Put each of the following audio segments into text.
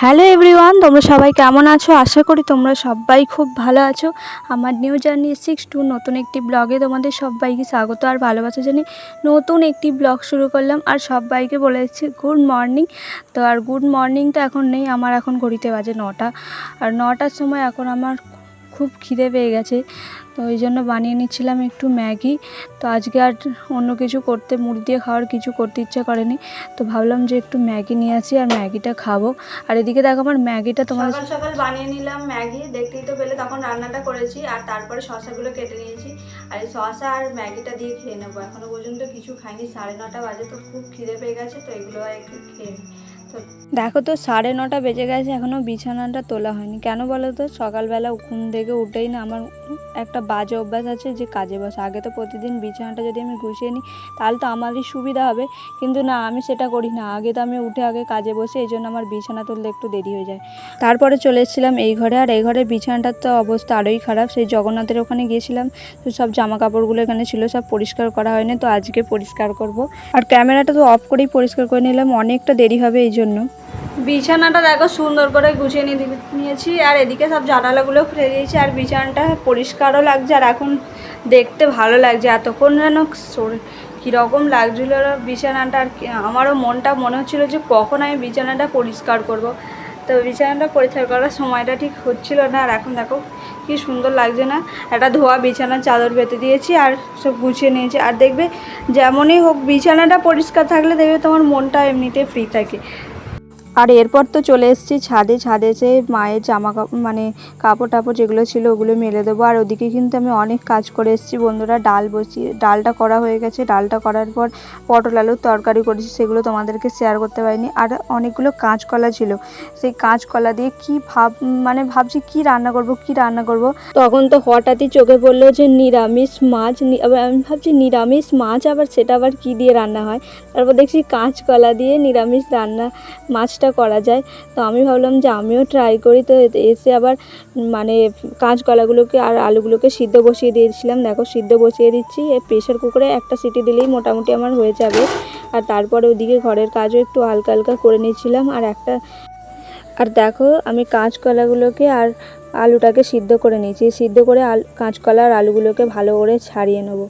Hello everyone, তোমরা সবাই কেমন আছো? আশা করি তোমরা সবাই খুব ভালো আছো। আমার নিউ জার্নি 6 টু নতুন একটি ব্লগে তোমাদের সবাইকে স্বাগত আর ভালোবাসা জানিয়ে নতুন একটি ব্লগ শুরু করলাম। আর সবাইকে বলেছি গুড মর্নিং। তো আর গুড মর্নিংটা এখন নেই, আমার এখন ঘড়িতে বাজে 9টা। আর 9টার সময় এখন আমার খুব খিদে পেয়ে গেছে, তো ওই জন্য বানিয়ে নিচ্ছিলাম একটু ম্যাগি। তো আজকে আর অন্য কিছু করতে, মুড়ি দিয়ে খাওয়ার কিছু করতে ইচ্ছা করেনি, তো ভাবলাম যে একটু ম্যাগি নিয়ে আসি আর ম্যাগিটা খাবো। আর এদিকে দেখো আমার ম্যাগিটা তোমার সকাল সকাল বানিয়ে নিলাম ম্যাগি, দেখতেই তো পেলে। তখন রান্নাটা করেছি আর তারপরে শসাগুলো কেটে নিয়েছি, আর এই শসা আর ম্যাগিটা দিয়ে খেয়ে নেবো। এখনো পর্যন্ত কিছু খাইনি, 9:30 বাজে, তো খুব খিদে পেয়ে গেছে, তো এগুলো একটু খেয়ে নিই। তো দেখো তো 9:30 বেজে গেছে, এখনও বিছানাটা তোলা হয়নি। কেন বলো তো? সকালবেলা ঘুম থেকে উঠেই না আমার একটা বাজে অভ্যাস আছে যে কাজে বসে। আগে তো প্রতিদিন বিছানাটা যদি আমি গুছিয়ে নিই তাহলে তো আমারই সুবিধা হবে, কিন্তু না, আমি সেটা করি না। আগে তো আমি উঠে আগে কাজে বসে, এই জন্য আমার বিছানা তুলতে একটু দেরি হয়ে যায়। তারপরে চলে এসেছিলাম এই ঘরে, আর এই ঘরের বিছানাটার তো অবস্থা আরোই খারাপ। সেই জগন্নাথের ওখানে গিয়েছিলাম, তো সব জামা কাপড়গুলো এখানে ছিল, সব পরিষ্কার করা হয়নি, তো আজকে পরিষ্কার করব। আর ক্যামেরাটা তো অফ করেই পরিষ্কার করে নিলাম, অনেকটা দেরি হবে এই জন্য। বিছানাটা দেখো সুন্দর করে গুছিয়ে নিয়েছি, আর এদিকে সব জানালাগুলো খুলে দিয়েছি, আর বিছানাটা পরিষ্কারও লাগছে, আর এখন দেখতে ভালো লাগছে। এতক্ষণ যেন কীরকম লাগছিলো বিছানাটা, আর আমারও মনটা মনে হচ্ছিলো যে কখন আমি বিছানাটা পরিষ্কার করব। তো বিছানাটা পরিষ্কার করার সময়টা ঠিক হচ্ছিল না, আর এখন দেখো কি সুন্দর লাগছে না। একটা ধোয়া বিছানার চাদর পেতে দিয়েছি আর সব গুছিয়ে নিয়েছি। আর দেখবে যেমনই হোক বিছানাটা পরিষ্কার থাকলে দেখবে তোমার মনটা এমনিতে ফ্রি থাকে। আর এরপর তো চলে এসেছি ছাদে। ছাদে এসে মায়ের জামা কাপড়, মানে কাপড় টাপড় যেগুলো ছিল ওগুলো মেলে দেবো। আর ওদিকে কিন্তু আমি অনেক কাজ করে এসেছি বন্ধুরা। ডালটা করা হয়ে গেছে। ডালটা করার পর পটল আলুর তরকারি করেছি, সেগুলো তোমাদেরকে শেয়ার করতে পারিনি। আর অনেকগুলো কাঁচকলা ছিল, সেই কাঁচকলা দিয়ে ভাবছি কি রান্না করব। তখন তো হঠাৎই চোখে পড়লো যে নিরামিষ মাছ। আমি ভাবছি নিরামিষ মাছ, আবার সেটা আবার কী দিয়ে রান্না হয়। তারপর দেখছি কাঁচকলা দিয়ে নিরামিষ মাছটা করা যায়। তো আমি ভাবলাম যে আমিও ট্রাই করি। তো এসে আবার কাঁচকলাগুলোকে আর আলুগুলোকে সিদ্ধ বসিয়ে দিয়েছিলাম। দেখো সিদ্ধ বসিয়ে দিচ্ছি, প্রেশার কুকারে একটা সিটি দিলেই মোটামুটি আমার হয়ে যাবে। আর তারপরে ওদিকে ঘরের কাজও একটু হালকা হালকা করে নিয়েছিলাম। আর দেখো আমি কাঁচকলাগুলোকে আর আলুটাকে সিদ্ধ করে নিয়েছি। সিদ্ধ করে কাঁচকলা আর আলুগুলোকে ভালো করে ছাড়িয়ে নেবো।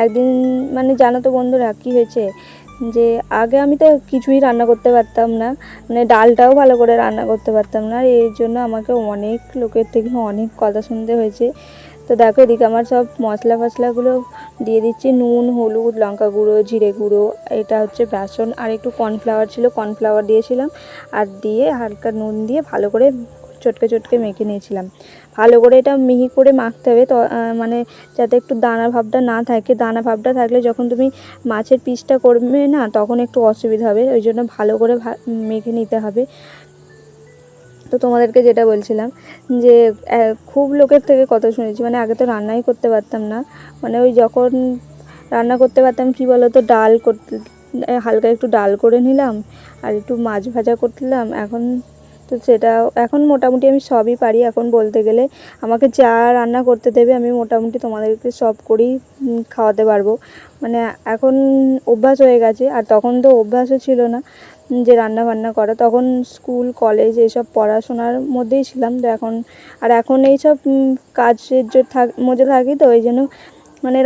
একদিন জানো তো বন্ধুরা কী হয়েছে, যে আগে আমি তো কিছুই রান্না করতে পারতাম না, ডালটাও ভালো করে রান্না করতে পারতাম না। আর এই জন্য আমাকে অনেক লোকের থেকে অনেক কথা শুনতে হয়েছে। তো দেখো এদিকে আমার সব মশলাগুলো দিয়ে দিচ্ছি। নুন, হলুদ, লঙ্কা গুঁড়ো, জিরে গুঁড়ো, এটা হচ্ছে বেসন, আর একটু কর্নফ্লাওয়ার ছিল, কর্নফ্লাওয়ার দিয়েছিলাম। আর দিয়ে হালকা নুন দিয়ে ভালো করে চটকে মেখে নিয়েছিলাম। ভালো করে এটা মিহি করে মাখতে হবে, তো যাতে একটু দানা ভাবটা না থাকে। দানা ভাবটা থাকলে যখন তুমি মাছের পিসটা করবে না, তখন একটু অসুবিধা হবে, ওই জন্য ভালো করে মেখে নিতে হবে। তো তোমাদেরকে যেটা বলছিলাম, যে খুব লোকের থেকে কথা শুনেছি, আগে তো রান্নাই করতে পারতাম না। ওই যখন রান্না করতে পারতাম কি বলো তো, ডাল করতে হালকা একটু ডাল করে নিলাম আর একটু মাছ ভাজা করলাম। এখন মোটামুটি আমি সবই পারি। এখন বলতে গেলে আমাকে যা রান্না করতে দেবে আমি মোটামুটি তোমাদেরকে সব করেই খাওয়াতে পারবো। এখন অভ্যাস হয়ে গেছে। আর তখন তো অভ্যাসও ছিল না যে রান্না বান্না করা, তখন স্কুল কলেজ এইসব পড়াশোনার মধ্যেই ছিলাম। তো এখন এইসব কাজের মধ্যে থাকি, তো ওই জন্য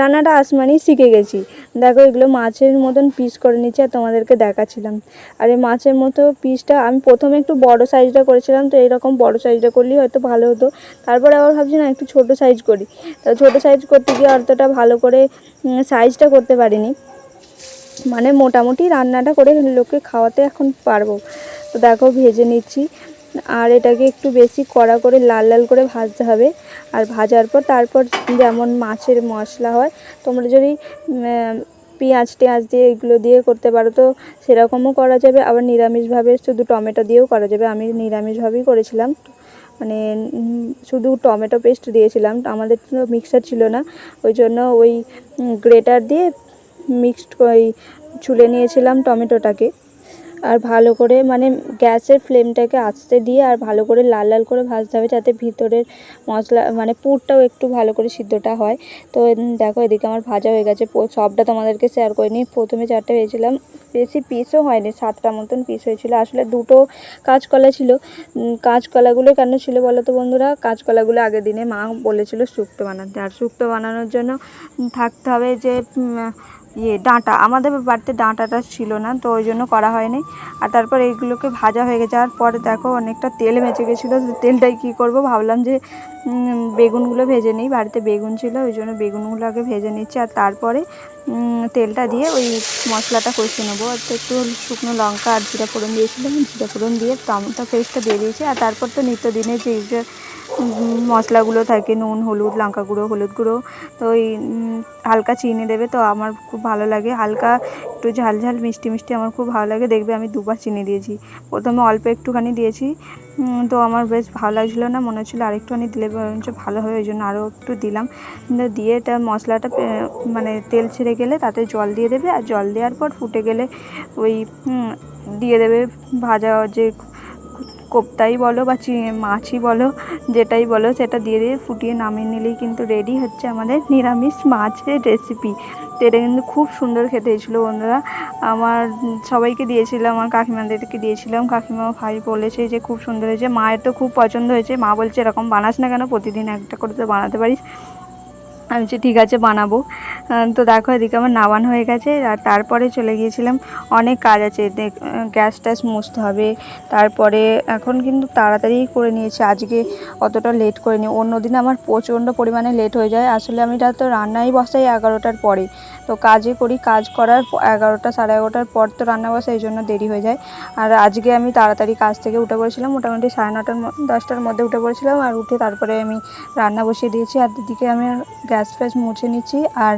রান্নাটা আসমানেই শিখে গেছি। দেখো এগুলো মাছের মতন পিস করে নিচ্ছি আর তোমাদেরকে দেখাচ্ছিলাম। আর এই মাছের মতো পিসটা আমি প্রথমে একটু বড় সাইজটা করেছিলাম, তো এইরকম বড় সাইজটা করলেই হয়তো ভালো হতো। তারপরে আবার ভাবছি না, একটু ছোটো সাইজ করি। তো ছোটো সাইজ করতে গিয়ে অতটা ভালো করে সাইজটা করতে পারিনি। মোটামুটি রান্নাটা করে লোককে খাওয়াতে এখন পারবো। তো দেখো ভেজে নিচ্ছি, আর এটাকে একটু বেশি কড়া করে লাল লাল করে ভাজতে হবে। আর ভাজার পর তারপর যেমন মাছের মশলা হয়, তোমরা যদি পেঁয়াজ দিয়ে এগুলো দিয়ে করতে পারো তো সেরকমও করা যাবে। আবার নিরামিষভাবে শুধু টমেটো দিয়েও করা যাবে। আমি নিরামিষভাবেই করেছিলাম, শুধু টমেটো পেস্ট দিয়েছিলাম। আমাদের তো মিক্সার ছিল না, ওই জন্য ওই গ্রেটার দিয়ে ছুলে নিয়েছিলাম টমেটোটাকে। আর ভালো করে মানে গ্যাসের ফ্লেমটাকে আস্তে দিয়ে আর ভালো করে লাল লাল করে ভাজতে হবে, যাতে ভিতরের মশলা মানে পুরটাও একটু ভালো করে সিদ্ধটা হয়। তো দেখো এদিকে আমার ভাজা হয়ে গেছে। সবটা তোমাদেরকে শেয়ার করিনি, প্রথমে 4টে ভেজেছিলাম, বেশি পিসও হয়নি, 7টা মতন পিস হয়েছিল। আসলে 2টো কাঁচকলা ছিল। কাঁচকলাগুলো কেন ছিল বলো তো বন্ধুরা, কাঁচকলাগুলো আগের দিনে মা বলেছিল শুক্তো বানাতে, আর শুক্তো বানানোর জন্য থাকতে হবে যে ডাঁটা। আমাদের বাড়িতে ডাঁটাটা ছিল না, তো ওই জন্য করা হয়নি। আর তারপর এইগুলোকে ভাজা হয়ে যাওয়ার পরে দেখো অনেকটা তেল মেচে গেছিলো। তেলটাই কী করব, ভাবলাম যে বেগুনগুলো ভেজে নিই, বাড়িতে বেগুন ছিল ওই জন্য বেগুনগুলো আগে ভেজে নিচ্ছি। আর তারপরে তেলটা দিয়ে ওই মশলাটা কষিয়ে নেবো। একটু শুকনো লঙ্কা আর জিরা ফোড়ন দিয়েছিলাম, জিরা ফোড়ন দিয়ে টমেটো পেস্টটা দিয়ে দিয়েছি। আর তারপর তো নিত্যদিনের যে মশলাগুলো থাকে, নুন, হলুদ, লঙ্কা গুঁড়ো, হলুদ গুঁড়ো, তো ওই হালকা চিনি দেবে। তো আমার খুব ভালো লাগে হালকা একটু ঝাল ঝাল মিষ্টি মিষ্টি, আমার খুব ভালো লাগে। দেখবে আমি 2বার চিনি দিয়েছি, প্রথমে অল্প একটুখানি দিয়েছি, তো আমার বেশ ভালো লাগছিলো না, মনে হচ্ছিলো আরেকটুখানি দিলে ভালো হয়, ওই জন্য আরও একটু দিলাম। দিয়ে এটা মশলাটা মানে তেল ছেড়ে গেলে তাতে জল দিয়ে দেবে, আর জল দেওয়ার পর ফুটে গেলে ওই দিয়ে দেবে ভাজা যে কোপ্তাই বলো বা মাছই বলো, যেটাই বলো সেটা দিয়ে ফুটিয়ে নামিয়ে নিলেই কিন্তু রেডি হচ্ছে আমাদের নিরামিষ মাছের রেসিপি। তো এটা কিন্তু খুব সুন্দর খেতে হয়েছিলো বন্ধুরা। আমার সবাইকে দিয়েছিলাম, আমার কাকিমাদেরকে দিয়েছিলাম, কাকিমা ভাই বলেছে যে খুব সুন্দর হয়েছে, মায়ের তো খুব পছন্দ হয়েছে। মা বলছে এরকম বানাস না কেন, প্রতিদিন একটা করে তো বানাতে পারিস। আমি বলছি ঠিক আছে বানাবো। তো দেখো এদিকে আমার নাবান হয়ে গেছে। আর তারপরে চলে গিয়েছিলাম, অনেক কাজ আছে, গ্যাস ট্যাস মুছতে হবে। তারপরে এখন কিন্তু তাড়াতাড়ি করে নিয়েছি, আজকে অতটা লেট করিনি। অন্য দিন আমার প্রচণ্ড পরিমাণে লেট হয়ে যায়। আসলে আমি তো রান্নাই বসাই 11টার পরে, তো কাজে করি, কাজ করার 11টা সাড়ে 11টার পর তো রান্না বসাই, এই জন্য দেরি হয়ে যায়। আর আজকে আমি তাড়াতাড়ি কাজ থেকে উঠে পড়েছিলাম, মোটামুটি 9:30 10টার মধ্যে উঠে পড়েছিলাম। আর উঠে তারপরে আমি রান্না বসিয়ে দিয়েছি। আর দিদিকে আমি গ্যাস ফ্যাস মুছে নিচ্ছি। আর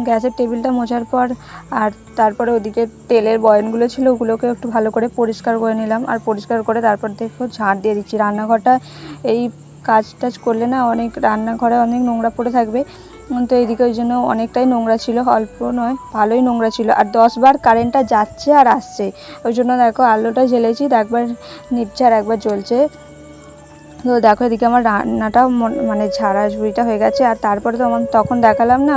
গ্যাসের টেবিলটা মোছার পর আর তারপরে ওদিকে তেলের বয়ানগুলো ছিল, ওগুলোকে একটু ভালো করে পরিষ্কার করে নিলাম। আর পরিষ্কার করে তারপর দেখো ঝাঁট দিয়ে দিচ্ছি। রান্নাঘরটা এই কাজ টাজ করলে না অনেক রান্নাঘরে অনেক নোংরা পড়ে থাকবে, তো এইদিকে ওই জন্য অনেকটাই নোংরা ছিল, অল্প নয় ভালোই নোংরা ছিল। আর 10বার কারেন্টটা যাচ্ছে আর আসছে, ওই জন্য দেখো আলোটা জ্বেলেছি, একবার নিচ্ছে আর একবার জ্বলছে। তো দেখো এদিকে আমার রান্নাটাও মানে ঝাড়াঝুড়িটা হয়ে গেছে। আর তারপরে তো আমার তখন দেখালাম না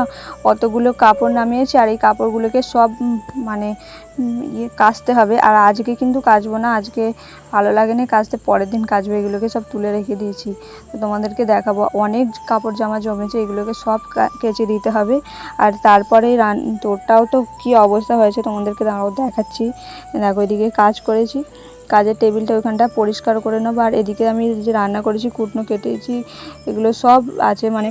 অতগুলো কাপড় নামিয়েছি, আর এই কাপড়গুলোকে সব মানে কাচতে হবে। আর আজকে কিন্তু কাচবো না, আজকে ভালো লাগে না কাচতে, পরের দিন কাচবো। এগুলোকে সব তুলে রেখে দিয়েছি, তো তোমাদেরকে দেখাবো। অনেক কাপড় জামা জমেছে, এগুলোকে সব কেচে দিতে হবে। আর তারপরে তোরটাও তো কী অবস্থা হয়েছে তোমাদেরকে দেখাচ্ছি। দেখো এদিকে কাজ করেছি, কাজের টেবিলটা ওইখানটা পরিষ্কার করে নেবো। আর এদিকে আমি যে রান্না করেছি, কুটনো কেটেছি, এগুলো সব আছে। মানে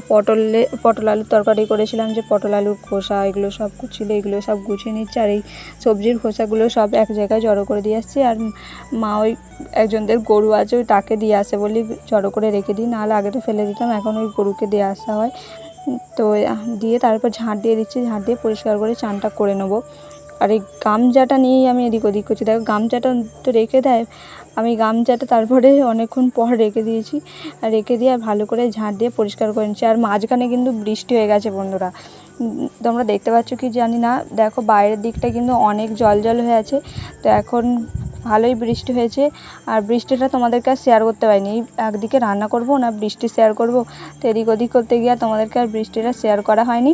পটল আলুর তরকারি করেছিলাম, যে পটল আলুর খোসা এগুলো সব ছিল, এগুলো সব গুছিয়ে নিচ্ছে। আর এই সবজির খোসাগুলো সব এক জায়গায় জড়ো করে দিয়ে আসছি। আর মা ওই একজনদের গরু আছে, ওই তাকে দিয়ে আসে বলি জড়ো করে রেখে দিই, নাহলে আগে তো ফেলে দিতাম, এখন ওই গরুকে দিয়ে আসা হয়। তো দিয়ে তারপর ঝাঁট দিয়ে দিচ্ছি, ঝাঁট দিয়ে পরিষ্কার করে চানটা করে নেবো। আর এই গামছাটা নিয়েই আমি এদিক ওদিক করছি। দেখো গামছাটা তো রেখে দেয়, আমি গামছাটা তারপরে অনেকক্ষণ পর রেখে দিয়েছি। আর রেখে দিয়ে আর ভালো করে ঝাঁট দিয়ে পরিষ্কার করে নিচ্ছি। আর মাঝখানে কিন্তু বৃষ্টি হয়ে গেছে বন্ধুরা, তোমরা দেখতে পাচ্ছ কি জানি না, দেখো বাইরের দিকটা কিন্তু অনেক জল জল হয়ে আছে। তো এখন ভালোই বৃষ্টি হয়েছে। আর বৃষ্টিটা তোমাদেরকে আর শেয়ার করতে পারিনি, একদিকে রান্না করব না বৃষ্টি শেয়ার করব, তো এদিক ওদিক করতে গিয়ে তোমাদেরকে আর বৃষ্টিটা শেয়ার করা হয়নি।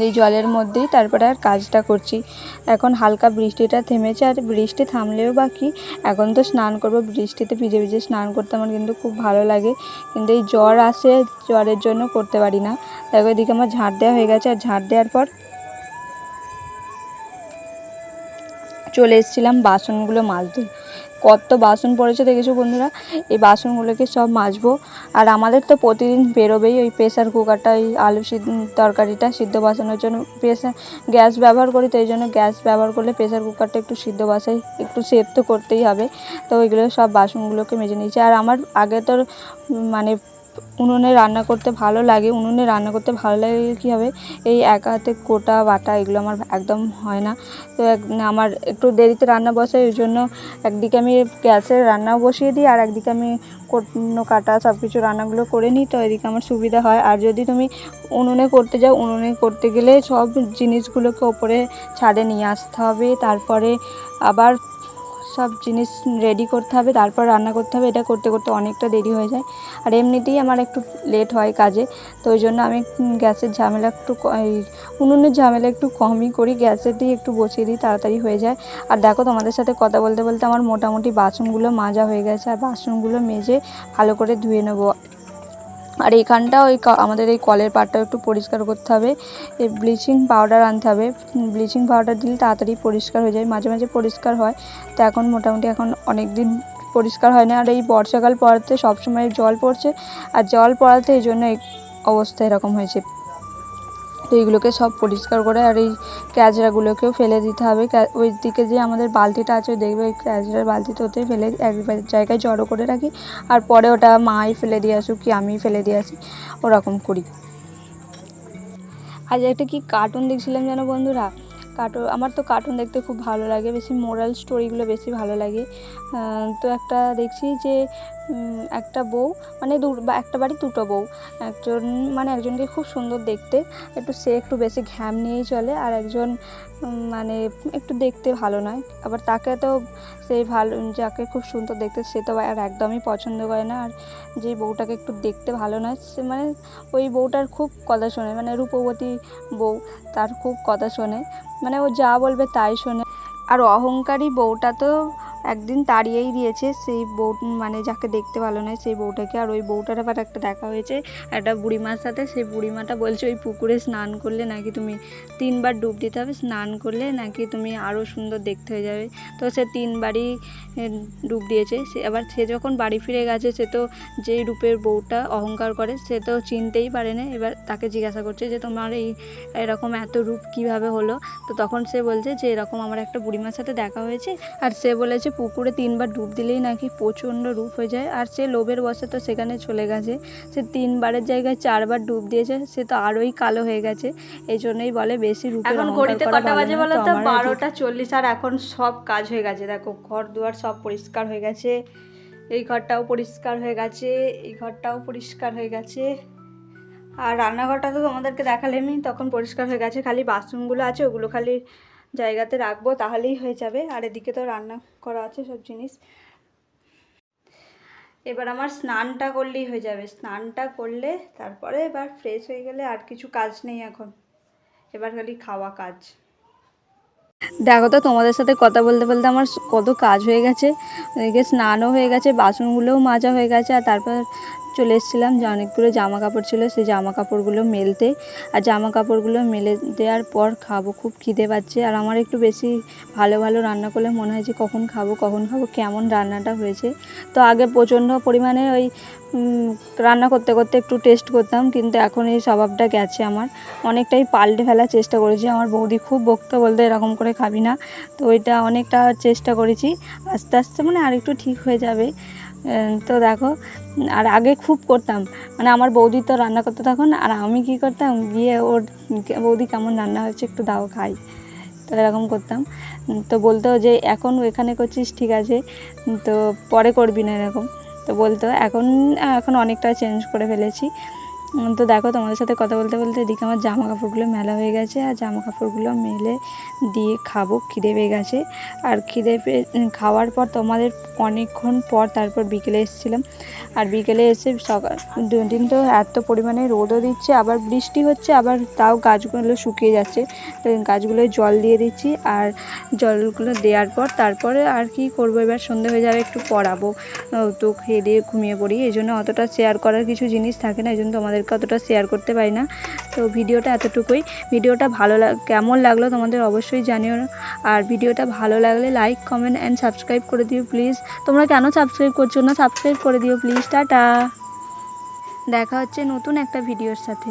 এই জলের মধ্যেই তারপরে আর কাজটা করছি। এখন হালকা বৃষ্টিটা থেমেছে, আর বৃষ্টি থামলেও বাকি এখন তো স্নান করব। বৃষ্টিতে ভিজে ভিজে স্নান করতে আমার কিন্তু খুব ভালো লাগে, কিন্তু এই জ্বর আসে, জ্বরের জন্য করতে পারি না। দেখো এদিকে আমার ঝাঁট দেওয়া হয়ে গেছে। আর ঝাঁট দেওয়ার পর চলে এসেছিলাম বাসনগুলো মাজতে। কত বাসন পড়েছে দেখেছো বন্ধুরা, এই বাসনগুলোকে সব মাজবো। আর আমাদের তো প্রতিদিন বেরোবেই ওই প্রেসার কুকারটা, ওই আলু তরকারিটা সিদ্ধ বসানোর জন্য গ্যাস ব্যবহার করি, তো এই জন্য গ্যাস ব্যবহার করলে প্রেসার কুকারটা একটু সিদ্ধ বসাই, একটু সেভ তো করতেই হবে। তো ওইগুলো সব বাসনগুলোকে মেজে নিয়েছি। আর আমার আগে তো মানে উনুনে রান্না করতে ভালো লাগে। উনুনে রান্না করতে ভালো লাগে কী হবে, এই একা হাতে কোটা বাটা এগুলো আমার একদম হয় না। তো আমার একটু দেরিতে রান্না বসাই, ওই জন্য একদিকে আমি গ্যাসে রান্নাও বসিয়ে দিই আর একদিকে আমি কোটনো কাটা সব কিছু রান্নাগুলো করে নিই। তো এদিকে আমার সুবিধা হয়। আর যদি তুমি উনুনে করতে যাও, উনুনে করতে গেলে সব জিনিসগুলোকে ওপরে ছাদে নিয়ে আসতে হবে, তারপরে আবার সব জিনিস রেডি করতে হবে, তারপর রান্না করতে হবে। এটা করতে করতে অনেকটা দেরি হয়ে যায়। আর এমনিতেই আমার একটু লেট হয় কাজে, তো ওই জন্য আমি গ্যাসের ঝামেলা একটু এই উনুনের ঝামেলা একটু কমই করি, গ্যাসের দিয়ে একটু বসিয়ে দিই, তাড়াতাড়ি হয়ে যায়। আর দেখো তোমাদের সাথে কথা বলতে বলতে আমার মোটামুটি বাসনগুলো মাজা হয়ে গেছে, আর বাসনগুলো মেজে ভালো করে ধুয়ে নেবো। আর এইখানটাও আমাদের এই কলের পাড়টাও একটু পরিষ্কার করতে হবে। এই ব্লিচিং পাউডার আনতে হবে, ব্লিচিং পাউডার দিলে তাড়াতাড়ি পরিষ্কার হয়ে যায়, মাঝে মাঝে পরিষ্কার হয়। তো এখন মোটামুটি এখন অনেক দিন পরিষ্কার হয় না। আর এই বর্ষাকাল পড়াতে সবসময় জল পড়ছে, আর জল পড়াতে এই জন্য এই অবস্থা এরকম হয়েছে। তো এইগুলোকে সব পরিষ্কার করে আর এই ক্যাচড়াগুলোকেও ফেলে দিতে হবে। ওই দিকে যে আমাদের বালতিটা আছে দেখবে, ওই ক্যাচড়ার বালতিতে ওতে ফেলে এক জায়গায় জড়ো করে রাখি, আর পরে ওটা মাই ফেলে দিয়ে আসুক কি আমি ফেলে দিয়ে আসি, ওরকম করি। আজ একটা কি কার্টুন দেখছিলাম যেন বন্ধুরা, আমার তো কার্টুন দেখতে খুব ভালো লাগে, বেশি মোরাল স্টোরিগুলো বেশি ভালো লাগে। তো একটা দেখছি যে একটা বউ, মানে একটা বাড়ি দুটো বউ, একজনকে খুব সুন্দর দেখতে, সে একটু বেশি ঘ্যাম নিয়েই চলে, আর একজন মানে একটু দেখতে ভালো নয়। আবার তাকে তো সেই ভালো, যাকে খুব সুন্দর দেখতে সে তো আর একদমই পছন্দ করে না। আর যে বউটাকে একটু দেখতে ভালো নয়, সে মানে ওই বউটার খুব কথা শোনে, মানে রূপবতী বউ, তার খুব কথা শোনে, মানে ও যা বলবে তাই শোনে। আর অহংকারী বউটা তো একদিন তাড়িয়েই দিয়েছে সেই বউ, মানে যাকে দেখতে ভালো নয় সেই বউটাকে। আর ওই বউটার আবার একটা দেখা হয়েছে একটা বুড়িমার সাথে, সেই বুড়িমাটা বলছে ওই পুকুরে স্নান করলে নাকি তুমি 3 বার ডুব দিতে হবে, স্নান করলে নাকি তুমি আরও সুন্দর দেখতে হয়ে যাবে। তো সে 3 বারই ডুব দিয়েছে। সে যখন বাড়ি ফিরে গেছে, সে তো যেই রূপের বউটা অহংকার করে সে তো চিনতেই পারে না। এবার তাকে জিজ্ঞাসা করছে যে তোমার এরকম এত রূপ কিভাবে হলো। তো তখন সে বলছে যে এরকম আমার একটা বুড়িমার সাথে দেখা হয়েছে, আর সে বলেছে পুকুরে 3 বার ডুব দিলেই নাকি প্রচণ্ড রূপ হয়ে যায়। আর সে লোভের বশে তো সেখানে চলে গেছে, সে 3 বারের জায়গায় 4 বার ডুব দিয়েছে, সে তো আরোই কালো হয়ে গেছে। এই জন্যই বলে বেশি রূপের অহংকার করা ভালো না। বলো তো 12টা 40, আর এখন সব কাজ হয়ে গেছে। দেখো ঘর দুয়ার সব পরিষ্কার হয়ে গেছে, এই ঘরটাও পরিষ্কার হয়ে গেছে, এই ঘরটাও পরিষ্কার হয়ে গেছে, আর রান্নাঘরটা তো তোমাদেরকে দেখালেমই, তখন পরিষ্কার হয়ে গেছে। খালি বাথরুমগুলো আছে, ওগুলো খালি জায়গাতে রাখবো, তাহলেই হয়ে যাবে। আর এদিকে তো রান্না করা আছে সব জিনিস। এবার আমার স্নানটা করলেই হয়ে যাবে, স্নানটা করলে তারপরে এবার ফ্রেশ হয়ে গেলে আর কিছু কাজ নেই এখন, এবার খালি খাওয়া কাজ। দেখো তো তোমাদের সাথে কথা বলতে বলতে আমার কত কাজ হয়ে গেছে। এদিকে স্নানও হয়ে গেছে, বাসনগুলোও মাজা হয়ে গেছে, আর তারপর চলে এসেছিলাম যে অনেকগুলো জামা কাপড় ছিল সেই জামা কাপড়গুলো মেলতে। আর জামা কাপড়গুলো মেলে দেওয়ার পর খাবো, খুব খিদে পাচ্ছে। আর আমার একটু বেশি ভালো ভালো রান্না করলে মনে হয় যে কখন খাবো কেমন রান্নাটা হয়েছে। তো আগে প্রচণ্ড পরিমাণে ওই রান্না করতে করতে একটু টেস্ট করতাম, কিন্তু এখন এই স্বভাবটা গেছে আমার, অনেকটাই পাল্টে ফেলার চেষ্টা করেছি। আমার বৌদি খুব বকতে বলতে এরকম করে খাবি না, তো ওইটা অনেকটা চেষ্টা করেছি, আস্তে আস্তে মানে আরেকটু ঠিক হয়ে যাবে। তো দেখো, আর আগে খুব করতাম, মানে আমার বৌদি তো রান্না করতে তখন, আর আমি কি করতাম গিয়ে ওর বৌদি কেমন রান্না হয়েছে একটু দাও খাই, তো এরকম করতাম। তো বলতো যে এখন এখানে করছিস ঠিক আছে, তো পরে করবি না এরকম। তো বলতো এখন অনেকটা চেঞ্জ করে ফেলেছি। তো দেখো তোমাদের সাথে কথা বলতে বলতে এদিকে আমার জামা কাপড়গুলো মেলা হয়ে গেছে, আর জামা কাপড়গুলো মেলে দিয়ে খাবো, খিদে পেয়ে গেছে। আর খাওয়ার পর তোমাদের অনেকক্ষণ পর তারপর বিকেলে এসেছিলাম। আর বিকেলে এসে দুদিন তো এত পরিমাণে রোদও দিচ্ছে, আবার বৃষ্টি হচ্ছে, আবার তাও গাছগুলো শুকিয়ে যাচ্ছে। তো গাছগুলোয় জল দিয়ে দিচ্ছি, আর জলগুলো দেওয়ার পর তারপরে আর কি করবো, এবার সন্ধে হয়ে যাবে, একটু পড়াবো, তো খেয়ে দিয়ে ঘুমিয়ে পড়ি। এই জন্য অতটা শেয়ার করার কিছু জিনিস থাকে না, এই জন্য তোমাদেরকে অতটা শেয়ার করতে পারি না। তো ভিডিওটা এতটুকুই। ভিডিওটা কেমন লাগলো তোমাদের অবশ্যই জানিও, আর ভিডিওটা ভালো লাগলে লাইক কমেন্ট অ্যান্ড সাবস্ক্রাইব করে দিও প্লিজ। তোমরা কেন সাবস্ক্রাইব করছো না, সাবস্ক্রাইব করে দিও প্লিজ। টাটা, দেখা হচ্ছে নতুন একটা ভিডিওর সাথে।